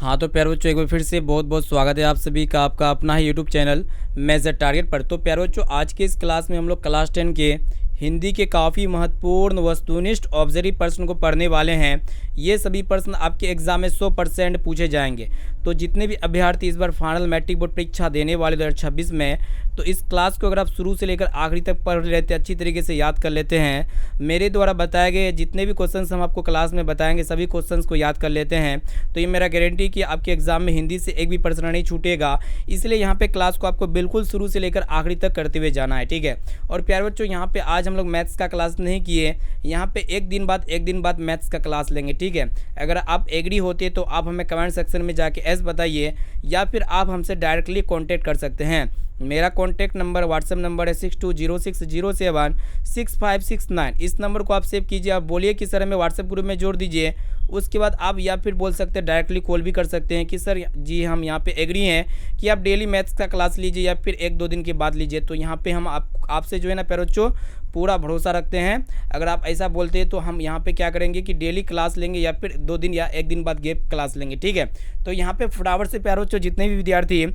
हाँ तो प्यारे बच्चों, एक बार फिर से बहुत बहुत स्वागत है आप सभी का आपका अपना ही यूट्यूब चैनल मेजर टारगेट पर। तो प्यारे बच्चों, आज के इस क्लास में हम लोग क्लास 10 के हिंदी के काफ़ी महत्वपूर्ण वस्तुनिष्ठ ऑब्जर्व प्रश्न को पढ़ने वाले हैं। ये सभी प्रश्न आपके एग्जाम में 100% पूछे जाएंगे। तो जितने भी अभ्यर्थी इस बार फाइनल मैट्रिक बोर्ड परीक्षा देने वाले 2026 में, तो इस क्लास को अगर आप शुरू से लेकर आखिरी तक पढ़ लेते, अच्छी तरीके से याद कर लेते हैं, मेरे द्वारा बताए गए जितने भी क्वेश्चंस हम आपको क्लास में बताएंगे सभी क्वेश्चंस को याद कर लेते हैं, तो ये मेरा गारंटी कि आपके एग्जाम में हिंदी से एक भी प्रश्न नहीं छूटेगा। इसलिए यहाँ पे क्लास को आपको बिल्कुल शुरू से लेकर आखिरी तक करते हुए जाना है, ठीक है। और प्यारे बच्चों, यहाँ पे आज हम लोग मैथ्स का क्लास नहीं किए, यहाँ पे एक दिन बाद मैथ्स का क्लास लेंगे, ठीक है। अगर आप एग्री होते तो आप हमें कमेंट सेक्शन में जाके एस बताइए, या फिर आप हमसे डायरेक्टली कॉन्टैक्ट कर सकते हैं। मेरा कॉन्टैक्ट नंबर व्हाट्सएप नंबर है 6206076569। इस नंबर को आप सेव कीजिए, आप बोलिए कि सर हमें व्हाट्सएप ग्रुप में जोड़ दीजिए। उसके बाद आप या फिर बोल सकते हैं, डायरेक्टली कॉल भी कर सकते हैं कि सर जी हम यहाँ पे एग्री हैं कि आप डेली मैथ्स का क्लास लीजिए या फिर 1-2 दिन के बाद लीजिए। तो यहाँ पे हम आपसे जो है ना प्यारे बच्चों पूरा भरोसा रखते हैं। अगर आप ऐसा बोलते हैं तो हम यहाँ पे क्या करेंगे कि डेली क्लास लेंगे या फिर 2 दिन या 1 दिन बाद गैप क्लास लेंगे, ठीक है। तो यहाँ पे फटाफट से प्यारे बच्चों, जितने भी विद्यार्थी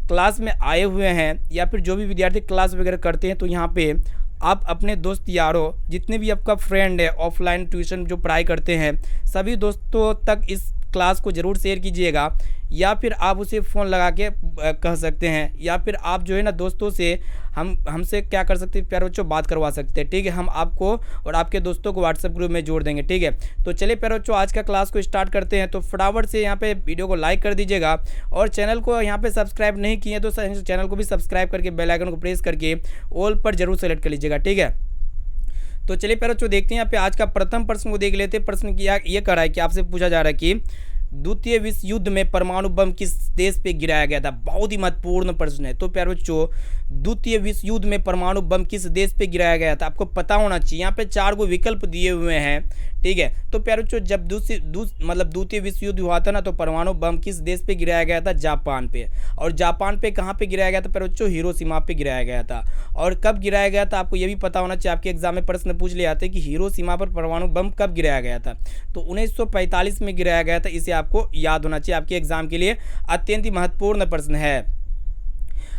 क्लास में आए हुए हैं या फिर जो भी विद्यार्थी क्लास वगैरह करते हैं, तो यहाँ पे आप अपने दोस्त यारों, जितने भी आपका फ्रेंड है ऑफलाइन ट्यूशन जो पढ़ाई करते हैं, सभी दोस्तों तक इस क्लास को ज़रूर शेयर कीजिएगा। या फिर आप उसे फ़ोन लगा के कह सकते हैं, या फिर आप जो है ना दोस्तों से हमसे क्या कर सकते हैं प्यारे बच्चों, बात करवा सकते हैं, ठीक है। हम आपको और आपके दोस्तों को व्हाट्सएप ग्रुप में जोड़ देंगे, ठीक है। तो चलिए प्यारे बच्चों, आज का क्लास को स्टार्ट करते हैं। तो फटाफट से यहाँ पे वीडियो को लाइक कर दीजिएगा, और चैनल को यहाँ पे सब्सक्राइब नहीं किए तो चैनल को भी सब्सक्राइब करके बेल आइकन को प्रेस करके ऑल पर जरूर सेलेक्ट कर लीजिएगा, ठीक है। तो चलिए प्यारे बच्चों, देखते हैं यहाँ पे आज का प्रथम प्रश्न को देख लेते हैं। प्रश्न किया ये कर रहा है कि आपसे पूछा जा रहा है कि द्वितीय विश्व युद्ध में परमाणु बम किस देश पे गिराया गया था। बहुत ही महत्वपूर्ण प्रश्न है। तो प्यारे बच्चों, द्वितीय विश्व युद्ध में परमाणु बम किस देश पे गिराया गया था, आपको पता होना चाहिए। यहाँ पे 4 गो विकल्प दिए हुए हैं, ठीक है। तो प्यारे बच्चों, जब द्वितीय विश्व युद्ध हुआ था ना, तो परमाणु बम किस देश पे गिराया गया था, जापान पे। और जापान पे कहाँ पे गिराया गया था प्यारे बच्चों, हिरोशिमा पे गिराया गया था। और कब गिराया गया था आपको ये भी पता होना चाहिए, आपके एग्जाम में प्रश्न पूछ ले आते हैं कि हिरोशिमा पर परमाणु बम कब गिराया गया था। तो 1945 में गिराया गया था। इसे आपको याद होना चाहिए, आपके एग्जाम के लिए अत्यंत ही महत्वपूर्ण प्रश्न है।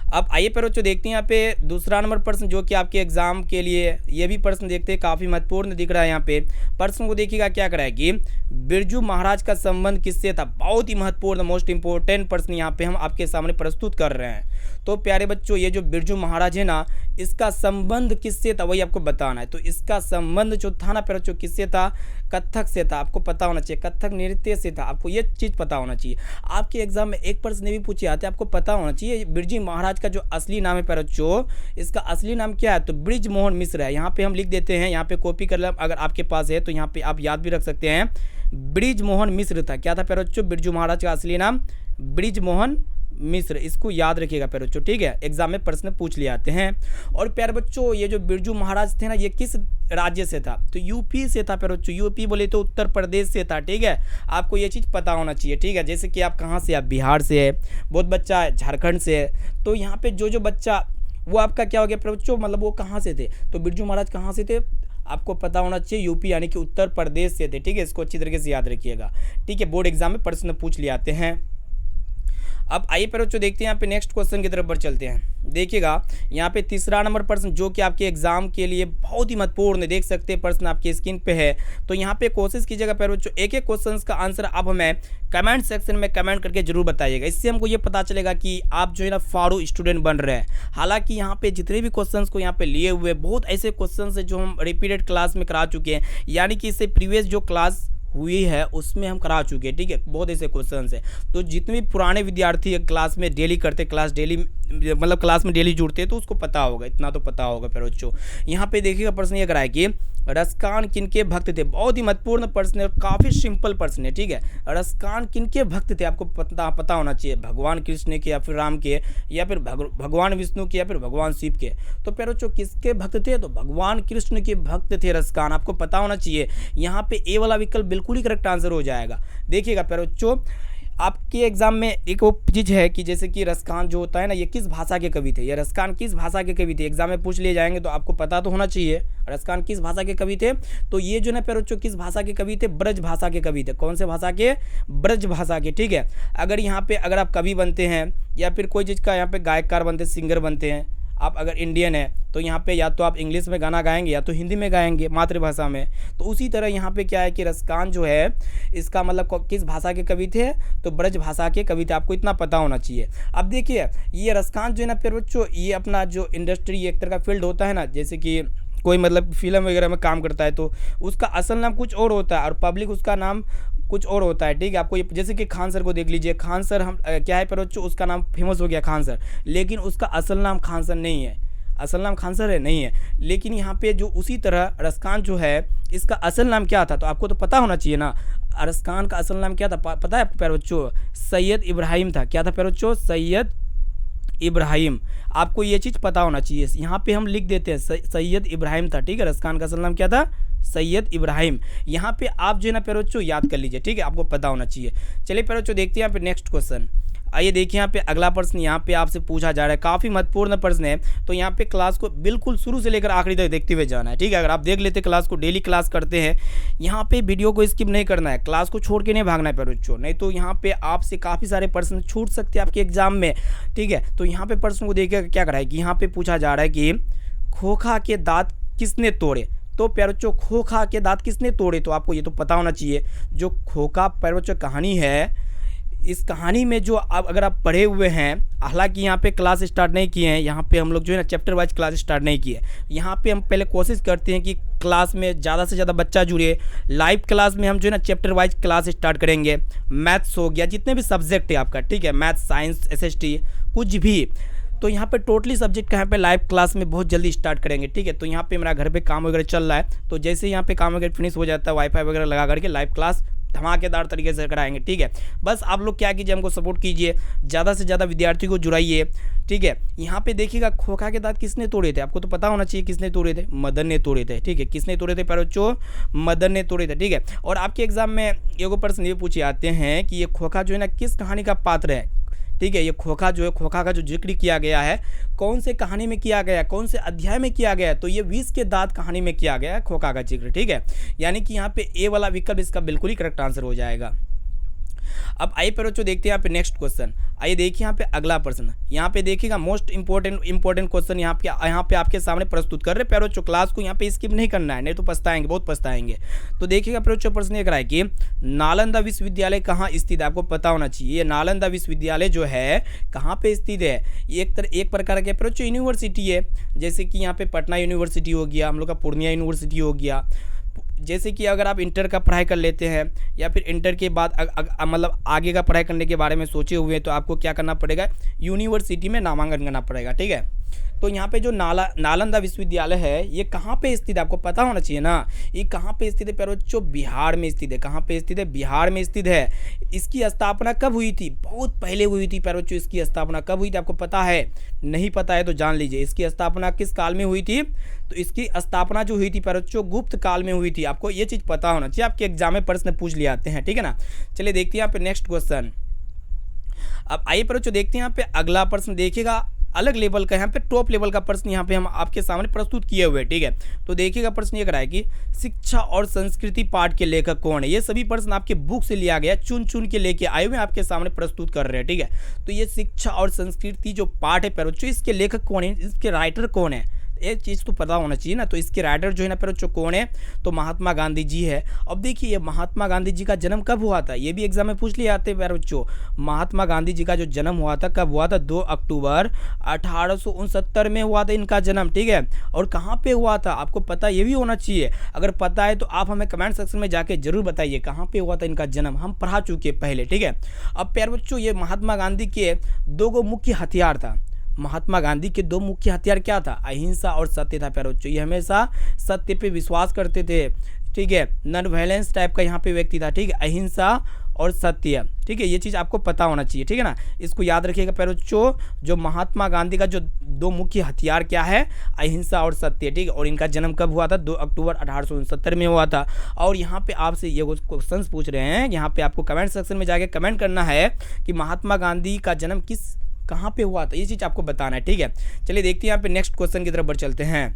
अब आइए प्यारे बच्चों, देखते हैं यहाँ पे दूसरा नंबर प्रश्न, जो कि आपके एग्जाम के लिए ये भी प्रश्न देखते हैं, काफ़ी महत्वपूर्ण दिख रहा है। यहाँ पे प्रश्न को देखिएगा क्या कराए कि बिरजू महाराज का संबंध किससे था। बहुत ही महत्वपूर्ण, मोस्ट इंपॉर्टेंट प्रश्न यहाँ पे हम आपके सामने प्रस्तुत कर रहे हैं। तो प्यारे बच्चों, ये जो बिरजू महाराज है ना, इसका संबंध किससे था वही आपको बताना है। तो इसका संबंध जो था ना प्यारे बच्चों, किससे था, कथक से था। आपको पता होना चाहिए, कथक नृत्य से था। आपको ये चीज़ पता होना चाहिए। आपके एग्जाम में एक प्रश्न भी पूछे आते, आपको पता होना चाहिए बिरजू महाराज का जो असली नाम है प्यारे बच्चों, इसका असली नाम क्या है, तो ब्रिज मोहन मिश्र है। यहाँ पे हम लिख देते हैं, यहाँ पे कॉपी कर ले, अगर आपके पास है तो यहाँ पे आप याद भी रख सकते हैं। ब्रिज मोहन मिश्र था। क्या था प्यारे बच्चों, बिरजू महाराज का असली नाम ब्रिज मोहन मिश्र। इसको याद रखिएगा प्यारे बच्चों, ठीक है। एग्जाम में प्रश्न पूछ ले आते हैं। और प्यारे बच्चों, ये जो बिरजू महाराज थे ना, ये किस राज्य से था, तो यूपी से था प्यारे बच्चों। यूपी बोले तो उत्तर प्रदेश से था, ठीक है। आपको ये चीज़ पता होना चाहिए, ठीक है। जैसे कि आप कहाँ से, आप बिहार से है, बहुत बच्चा झारखंड से है। तो यहाँ पे जो बच्चा वो आपका क्या हो गया प्यारे बच्चों, मतलब वो कहाँ से थे, तो बिरजू महाराज कहाँ से थे, आपको पता होना चाहिए, यूपी यानी कि उत्तर प्रदेश से थे, ठीक है। इसको अच्छी तरीके से याद रखिएगा, ठीक है। बोर्ड एग्जाम में प्रश्न पूछ ले आते हैं। अब आइए प्यारे बच्चों, देखते हैं यहाँ पे नेक्स्ट क्वेश्चन की तरफ बढ़ चलते हैं। देखिएगा यहाँ पे तीसरा नंबर प्रश्न, जो कि आपके एग्जाम के लिए बहुत ही महत्वपूर्ण है। देख सकते हैं प्रश्न आपके स्क्रीन पे है। तो यहाँ पे कोशिश कीजिएगा प्यारे बच्चों, एक एक क्वेश्चन का आंसर आप हमें कमेंट सेक्शन में कमेंट करके जरूर बताइएगा। इससे हमको ये पता चलेगा कि आप जो है ना फाड़ू स्टूडेंट बन रहे हैं। हालांकि यहाँ पे जितने भी क्वेश्चंस को यहाँ पे लिए हुए, बहुत ऐसे क्वेश्चंस है जो हम रिपीटेड क्लास में करा चुके हैं, यानी कि इससे प्रीवियस जो क्लास हुई है उसमें हम करा चुके हैं, ठीक है। बहुत ऐसे क्वेश्चंस हैं। तो जितने भी पुराने विद्यार्थी क्लास में डेली करते, क्लास में डेली जुड़ते हैं, तो उसको पता होगा, इतना तो पता होगा प्यारे बच्चों। यहाँ पे देखिएगा प्रश्न ये कराए कि रसकान किनके भक्त थे। बहुत ही महत्वपूर्ण प्रश्न है और काफ़ी सिंपल प्रश्न है, ठीक है। रसकान किनके भक्त थे, आपको पता होना चाहिए, भगवान कृष्ण के या फिर राम के, या फिर भगवान विष्णु के, या फिर भगवान शिव के। तो प्यारे बच्चों, किसके भक्त थे, तो भगवान कृष्ण के भक्त थे रसकान। आपको पता होना चाहिए। यहाँ पे ए वाला विकल्प बिल्कुल ही करेक्ट आंसर हो जाएगा। देखिएगा प्यारे बच्चों, आपके एग्जाम में एक वो चीज़ है कि जैसे कि रसखान जो होता है ना, ये किस भाषा के कवि थे, ये रसखान किस भाषा के कवि थे, एग्जाम में पूछ लिए जाएंगे तो आपको पता तो होना चाहिए रसखान किस भाषा के कवि थे। तो ये जो ना प्यारे बच्चों किस भाषा के कवि थे, ब्रज भाषा के कवि थे। कौन से भाषा के, ब्रज भाषा के, ठीक है। अगर यहाँ पे अगर आप कवि बनते हैं या फिर कोई चीज़ का यहाँ पे गायककार बनते, सिंगर बनते हैं, आप अगर इंडियन है तो यहाँ पे या तो आप इंग्लिश में गाना गाएंगे या तो हिंदी में गाएंगे, मातृभाषा में। तो उसी तरह यहाँ पे क्या है कि रसखान जो है इसका मतलब किस भाषा के कवि थे, तो ब्रज भाषा के कवि थे। आपको इतना पता होना चाहिए। अब देखिए ये रसखान जो है ना प्यारे बच्चों, ये अपना जो इंडस्ट्री एक तरह का फील्ड होता है ना, जैसे कि कोई मतलब फिल्म वगैरह में काम करता है तो उसका असल नाम कुछ और होता है और पब्लिक उसका नाम कुछ और होता है, ठीक है। आपको ये जैसे कि खान सर को देख लीजिए, खान सर हम क्या है प्यारे बच्चों, उसका नाम फेमस हो गया खान सर, लेकिन उसका असल नाम खान सर नहीं है, असल नाम खान सर है नहीं है। लेकिन यहाँ पे जो उसी तरह रसखान जो है इसका असल नाम क्या था, तो आपको तो पता होना चाहिए ना। रसखान का असल नाम क्या था, पता है आपको प्यारे बच्चों, सैयद इब्राहिम था। क्या था प्यारे बच्चों, सैयद इब्राहिम। आपको ये चीज़ पता होना चाहिए। यहाँ पे हम लिख देते हैं सैयद इब्राहिम था, ठीक है। रसखान का असल नाम क्या था, सैयद इब्राहिम। यहाँ पे आप जो है ना प्यारे बच्चों याद कर लीजिए, ठीक है, आपको पता होना चाहिए। चलिए प्यारे बच्चों देखते हैं यहाँ पे नेक्स्ट क्वेश्चन। आइए देखिए यहाँ पे अगला प्रश्न यहाँ पे आपसे पूछा जा रहा है, काफ़ी महत्वपूर्ण प्रश्न है। तो यहाँ पे क्लास को बिल्कुल शुरू से लेकर आखिरी तक देखते हुए जाना है, ठीक है। अगर आप देख लेते क्लास को, डेली क्लास करते हैं, यहाँ पे वीडियो को स्किप नहीं करना है, क्लास को छोड़ के नहीं भागना है प्यारे बच्चों, नहीं तो यहाँ पे आपसे काफ़ी सारे प्रश्न छूट सकते हैं आपके एग्जाम में, ठीक है। तो यहाँ पे प्रश्न को देखिए क्या करा है कि यहाँ पे पूछा जा रहा है कि खोखा के दांत किसने तोड़े। तो प्यारे बच्चों खोखा के दांत किसने तोड़े, तो आपको ये तो पता होना चाहिए। जो खोखा प्यारे बच्चों कहानी है, इस कहानी में जो आप अगर आप पढ़े हुए हैं, हालांकि यहाँ पे क्लास स्टार्ट नहीं किए हैं, यहाँ पे हम लोग जो है ना चैप्टर वाइज क्लास स्टार्ट नहीं किए। यहाँ पे हम पहले कोशिश करते हैं कि क्लास में ज़्यादा से ज़्यादा बच्चा जुड़े। लाइव क्लास में हम जो है ना चैप्टर वाइज क्लास स्टार्ट करेंगे। मैथ्स हो गया, जितने भी सब्जेक्ट है आपका, ठीक है, मैथ्स, साइंस, SST, कुछ भी, तो यहाँ पे टोटली सब्जेक्ट का यहाँ पे लाइव क्लास में बहुत जल्दी स्टार्ट करेंगे, ठीक है। तो यहाँ पे मेरा घर पे काम वगैरह चल रहा है, तो जैसे यहाँ पे काम वगैरह फिनिश हो जाता है, वाईफाई वगैरह लगा करके लाइव क्लास धमाकेदार तरीके से कराएंगे, ठीक है। बस आप लोग क्या कीजिए, हमको सपोर्ट कीजिए, ज़्यादा से ज़्यादा विद्यार्थी को जुड़ाइए, ठीक है। यहाँ पे देखिएगा खोखा के दांत किसने तोड़े थे, आपको तो पता होना चाहिए किसने तोड़े थे, मदन ने तोड़े थे, ठीक है। किसने तोड़े थे प्यारे बच्चों, मदन ने तोड़े थे, ठीक है। और आपके एग्जाम में एगो प्रश्न ये पूछे आते हैं कि ये खोखा जो है ना किस कहानी का पात्र है, ठीक है। ये खोखा जो है, खोखा का जो जिक्र किया गया है कौन से कहानी में किया गया है, कौन से अध्याय में किया गया है, तो ये 20 के दांत कहानी में किया गया है खोखा का जिक्र, ठीक है। यानी कि यहाँ पे ए वाला विकल्प इसका बिल्कुल ही करेक्ट आंसर हो जाएगा। अब आइए प्यारे बच्चों देखते हैं यहाँ पे नेक्स्ट क्वेश्चन। आइए देखिए यहाँ पे अगला प्रश्न, यहाँ पे देखिएगा मोस्ट इंपॉर्टेंट क्वेश्चन यहाँ पे आपके सामने प्रस्तुत कर रहे प्यारे बच्चों। क्लास को यहाँ पे स्किप नहीं करना है, नहीं तो पछताएंगे, बहुत पछताएंगे। तो देखिएगा प्यारे बच्चों प्रश्न ये कराए कि नालंदा विश्वविद्यालय कहाँ स्थित है, आपको पता होना चाहिए। ये नालंदा विश्वविद्यालय जो है कहाँ पे स्थित है, एक प्रकार के प्यारे बच्चों यूनिवर्सिटी है। जैसे कि यहाँ पे पटना यूनिवर्सिटी हो गया, हम लोग का पूर्णिया यूनिवर्सिटी हो गया। जैसे कि अगर आप इंटर का पढ़ाई कर लेते हैं या फिर इंटर के बाद मतलब आगे का पढ़ाई करने के बारे में सोचे हुए हैं, तो आपको क्या करना पड़ेगा, यूनिवर्सिटी में नामांकन करना पड़ेगा, ठीक है। तो यहाँ पे जो नालंदा विश्वविद्यालय है ये कहाँ पे स्थित है, आपको पता होना चाहिए ना। ये कहाँ पे स्थित है प्यारे बच्चों, बिहार में स्थित है। कहाँ पे स्थित है, बिहार में स्थित है। इसकी स्थापना कब हुई थी, बहुत पहले हुई थी प्यारे बच्चों। इसकी स्थापना कब हुई थी आपको पता है, नहीं पता है तो जान लीजिए। इसकी स्थापना किस काल में हुई थी, तो इसकी स्थापना जो हुई थी प्यारे बच्चों गुप्त काल में हुई थी। आपको ये चीज़ पता होना चाहिए, आपके एग्जाम में प्रश्न पूछ ले आते हैं, ठीक है ना। चलिए देखते हैं यहाँ पे नेक्स्ट क्वेश्चन। अब आइए प्यारे बच्चों देखते हैं यहाँ पे अगला प्रश्न। देखिएगा अलग लेवल का, यहाँ पे टॉप लेवल का प्रश्न यहाँ पे हम आपके सामने प्रस्तुत किए हुए, ठीक है। तो देखिएगा प्रश्न ये कराए कि शिक्षा और संस्कृति पाठ के लेखक कौन है। ये सभी प्रश्न आपके बुक से लिया गया, चुन चुन के लेके आए हुए आपके सामने प्रस्तुत कर रहे हैं, ठीक है। तो ये शिक्षा और संस्कृति जो पाठ है प्यारे बच्चों, इसके लेखक कौन है, इसके राइटर कौन है, एक चीज़ तो पता होना चाहिए ना। तो इसके राइटर जो है ना प्यारे बच्चों कौन है, तो महात्मा गांधी जी है। अब देखिए ये महात्मा गांधी जी का जन्म कब हुआ था, ये भी एग्जाम में पूछ लिए आते हैं प्यारे बच्चों। महात्मा गांधी जी का जो जन्म हुआ था कब हुआ था, 2 अक्टूबर 1869 में हुआ था इनका जन्म, ठीक है। और कहाँ पे हुआ था आपको पता ये भी होना चाहिए। अगर पता है तो आप हमें कमेंट सेक्शन में जाके जरूर बताइए कहाँ पे हुआ था इनका जन्म, हम पढ़ा चुके पहले, ठीक है। अब प्यारे बच्चों ये महात्मा गांधी के 2 मुख्य हथियार था। महात्मा गांधी के 2 मुख्य हथियार क्या था, अहिंसा और सत्य था प्यारे बच्चों। ये हमेशा सत्य पे विश्वास करते थे, ठीक है। नॉन वायलेंस टाइप का यहाँ पे व्यक्ति था, ठीक है, अहिंसा और सत्य, ठीक है, ये चीज़ आपको पता होना चाहिए, ठीक है ना। इसको याद रखिएगा प्यारे बच्चों, जो महात्मा गांधी का जो दो मुख्य हथियार क्या है, अहिंसा और सत्य, ठीक है। और इनका जन्म कब हुआ था, 2 अक्टूबर 1869 में हुआ था। और यहाँ पे आपसे ये क्वेश्चन पूछ रहे हैं, यहाँ पे आपको कमेंट सेक्शन में जाके कमेंट करना है कि महात्मा गांधी का जन्म कहाँ पे हुआ था, ये चीज़ आपको बताना है, ठीक है। चलिए देखते हैं यहाँ पे नेक्स्ट क्वेश्चन की तरफ बढ़ चलते हैं।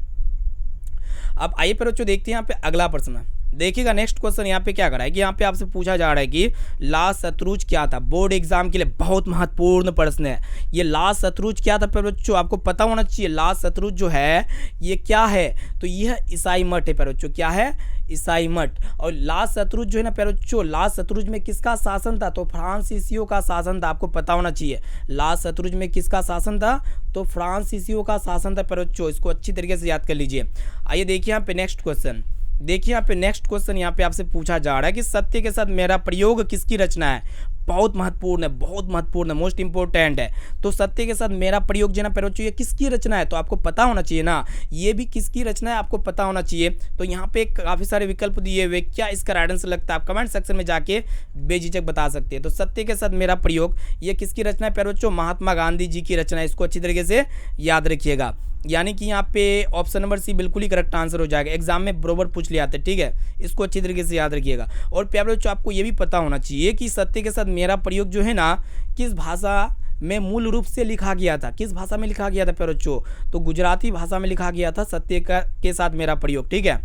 अब आइए प्यारे बच्चों देखते हैं यहाँ पे अगला प्रश्न। देखिएगा नेक्स्ट क्वेश्चन यहाँ पे क्या करा है कि यहाँ पे आपसे पूछा जा रहा है कि लास्ट शत्रुज क्या था। बोर्ड एग्जाम के लिए बहुत महत्वपूर्ण प्रश्न है ये। लास्ट शत्रुज क्या था प्यारे बच्चों, आपको पता होना चाहिए। लास्ट शत्रुज जो है ये क्या है, तो यह ईसाई मठ है प्यारे बच्चों। क्या है, ईसाई मठ। और लास्ट शत्रुज जो है ना प्यारे बच्चों, लास्ट शत्रुज में किसका शासन था, तो फ्रांसीसियों का शासन था। आपको पता होना चाहिए लास्ट शत्रुज में किसका शासन था, तो फ्रांसीसियों का शासन था प्यारे बच्चों। इसको अच्छी तरीके से याद कर लीजिए। आइए देखिए यहाँ पे नेक्स्ट क्वेश्चन। देखिए यहाँ पे नेक्स्ट क्वेश्चन यहाँ पे आपसे पूछा जा रहा है कि सत्य के साथ मेरा प्रयोग किसकी रचना है। बहुत महत्वपूर्ण है, बहुत महत्वपूर्ण है, मोस्ट इंपॉर्टेंट है। तो सत्य के साथ मेरा प्रयोग जो है ना प्यारे बच्चों, ये किसकी रचना है, तो आपको पता होना चाहिए ना, ये भी किसकी रचना है आपको पता होना चाहिए। तो यहाँ पे काफ़ी सारे विकल्प दिए हुए, क्या इसका राइट आंसर लगता है, आप कमेंट सेक्शन में जाके बेझिझक बता सकते हैं। तो सत्य के साथ मेरा प्रयोग ये किसकी रचना है प्यारे बच्चों, महात्मा गांधी जी की रचना है। इसको अच्छी तरीके से याद रखिएगा। यानी कि यहाँ पे ऑप्शन नंबर सी बिल्कुल ही करेक्ट आंसर हो जाएगा। एग्जाम में बरोबर पूछ लिया आते, ठीक है। इसको अच्छी तरीके से याद रखिएगा। और प्यारे बच्चों आपको ये भी पता होना चाहिए कि सत्य के साथ मेरा प्रयोग जो है ना, किस भाषा में मूल रूप से लिखा गया था। किस भाषा में लिखा गया था प्यारे बच्चों, तो गुजराती भाषा में लिखा गया था सत्य के साथ मेरा प्रयोग, ठीक है।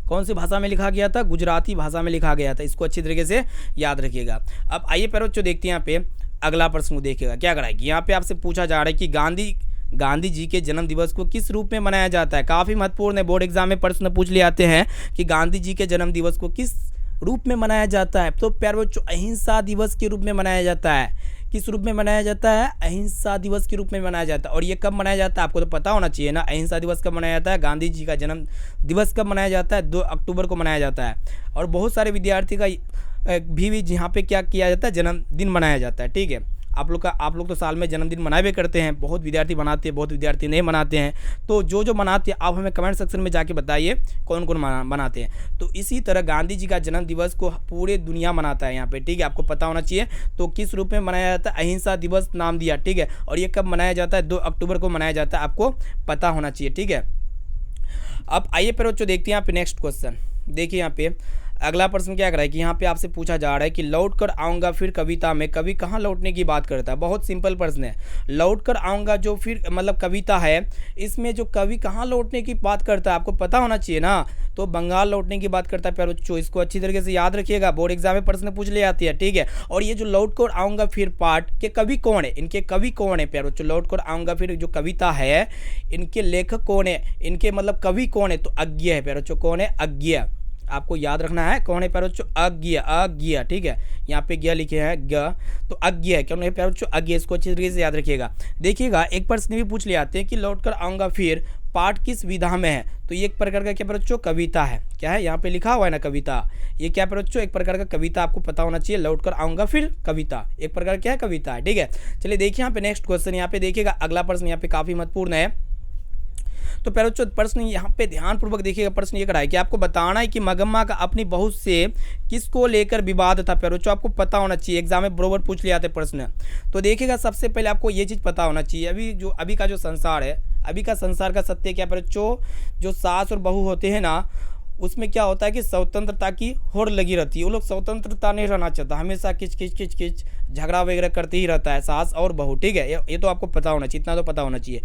कौन सी भाषा में लिखा गया था, गुजराती भाषा में लिखा गया था। इसको अच्छी तरीके से याद रखिएगा। अब आइए प्यारे बच्चों देखते हैं यहाँ पे अगला प्रश्न देखिएगा क्या कराएगी। यहाँ पे आपसे पूछा जा रहा है कि गांधी जी के जन्म दिवस को किस रूप में मनाया जाता है। काफ़ी महत्वपूर्ण है, बोर्ड एग्जाम में प्रश्न पूछ ले आते हैं कि गांधी जी के जन्म दिवस को किस रूप में मनाया जाता है। तो प्यारे बच्चों अहिंसा दिवस के रूप में मनाया जाता है। किस रूप में मनाया जाता है, अहिंसा दिवस के रूप में मनाया जाता है। और ये कब मनाया जाता है, आपको तो पता होना चाहिए ना, अहिंसा दिवस कब मनाया जाता है, गांधी जी का जन्म दिवस कब मनाया जाता है, 2 अक्टूबर को मनाया जाता है। और बहुत सारे विद्यार्थी का भी यहाँ पे क्या किया जाता है, जन्मदिन मनाया जाता है, ठीक है। आप लोग तो साल में जन्मदिन मनावे करते हैं। बहुत विद्यार्थी मनाते हैं, बहुत विद्यार्थी नहीं मनाते हैं। तो जो मनाते हैं आप हमें कमेंट सेक्शन में जाके बताइए कौन कौन मनाते हैं। तो इसी तरह गांधी जी का जन्म दिवस को पूरे दुनिया मनाता है यहाँ पे, ठीक है। आपको पता होना चाहिए। तो किस रूप में मनाया जाता है, अहिंसा दिवस नाम दिया, ठीक है। और ये कब मनाया जाता है, 2 अक्टूबर को मनाया जाता है। आपको पता होना चाहिए, ठीक है। अब आइए प्यारे बच्चों देखते हैं यहाँ पे नेक्स्ट क्वेश्चन। देखिए यहाँ पे अगला प्रश्न क्या कर रहा है कि यहाँ पे आपसे पूछा जा रहा है कि लौट कर आऊँगा फिर कविता में कवि कहाँ लौटने की बात करता है। बहुत सिंपल प्रश्न है। लौट कर आऊँगा जो फिर मतलब कविता है, इसमें जो कवि कहाँ लौटने की बात करता है आपको पता होना चाहिए ना, तो बंगाल लौटने की बात करता है प्यारे बच्चों। इसको अच्छी तरीके से याद रखिएगा, बोर्ड एग्जाम में प्रश्न पूछ ले आती है, ठीक है। और ये जो लौट कर आऊँगा फिर पाठ के कवि कौन है, इनके कवि कौन है प्यारे बच्चों। लौट कर आऊँगा फिर जो कविता है, इनके लेखक कौन है, इनके मतलब कवि कौन है, तो अज्ञ है प्यारे बच्चों। कौन है, अज्ञ। आपको याद रखना है कौन है प्यारे बच्चों, अज्ञ, ठीक है। यहाँ पे ज्ञ लिखे हैं, ग, तो अज्ञ है। कौन है प्यारे बच्चों, अज्ञ। इसको अच्छी तरीके से याद रखिएगा। देखिएगा एक प्रश्न भी पूछ ले आते हैं कि लौट कर आऊँगा फिर पाठ किस विधा में है, तो ये एक प्रकार का क्या प्यारे बच्चों, कविता है। क्या है, यहाँ पे लिखा हुआ है ना कविता। ये क्या प्यारे बच्चों, एक प्रकार का कविता। आपको पता होना चाहिए लौट कर आऊँगा फिर कविता एक प्रकार क्या है, कविता है, ठीक है। चलिए देखिए यहाँ पे नेक्स्ट क्वेश्चन। यहाँ पे देखिएगा अगला प्रश्न यहाँ पे काफ़ी महत्वपूर्ण है। तो प्यारे बच्चों प्रश्न यहाँ पे ध्यानपूर्वक देखिएगा। प्रश्न ये करा है कि आपको बताना है कि मगम्मा का अपनी बहू से किसको लेकर विवाद था। प्यारे बच्चों आपको पता होना चाहिए, एग्जाम में बरोबर पूछ लिया जाते प्रश्न। तो देखिएगा सबसे पहले आपको ये चीज़ पता होना चाहिए, अभी का जो संसार है, अभी का संसार का सत्य क्या प्यारे बच्चों, जो सास और बहू होते हैं ना, उसमें क्या होता है कि स्वतंत्रता की होड़ लगी रहती है। वो लोग स्वतंत्रता नहीं रहना चाहता, हमेशा किच झगड़ा वगैरह करते ही रहता है सास और बहू, ठीक है। ये तो आपको पता होना चाहिए, इतना तो पता होना चाहिए।